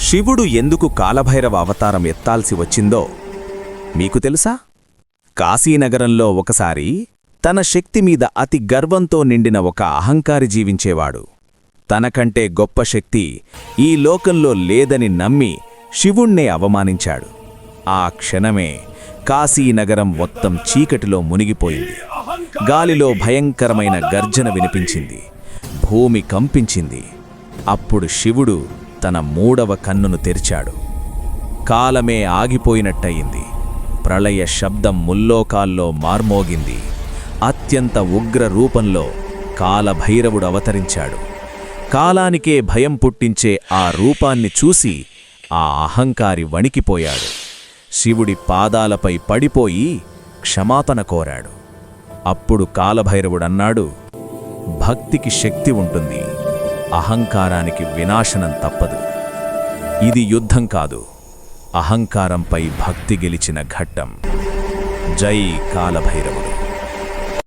శివుడు ఎందుకు కాలభైరవ అవతారం ఎత్తాల్సి వచ్చిందో మీకు తెలుసా? కాశీనగరంలో ఒకసారి తన శక్తిమీద అతి గర్వంతో నిండిన ఒక అహంకారి జీవించేవాడు. తనకంటే గొప్ప శక్తి ఈ లోకంలో లేదని నమ్మి శివుణ్ణే అవమానించాడు. ఆ క్షణమే కాశీనగరం మొత్తం చీకటిలో మునిగిపోయింది. గాలిలో భయంకరమైన గర్జన వినిపించింది. భూమి కంపించింది. అప్పుడు శివుడు తన మూడవ కన్నును తెరిచాడు. కాలమే ఆగిపోయినట్టయింది. ప్రళయ శబ్దం ముల్లోకాల్లో మార్మోగింది. అత్యంత ఉగ్ర రూపంలో కాలభైరవుడు అవతరించాడు. కాలానికే భయం పుట్టించే ఆ రూపాన్ని చూసి ఆ అహంకారి వణికిపోయాడు. శివుడి పాదాలపై పడిపోయి క్షమాపణ కోరాడు. అప్పుడు కాలభైరవుడన్నాడు, భక్తికి శక్తి ఉంటుంది, అహంకారానికి వినాశనం తప్పదు. ఇది యుద్ధం కాదు, అహంకారంపై భక్తి గెలిచిన ఘట్టం. జై కాలభైరవుడు.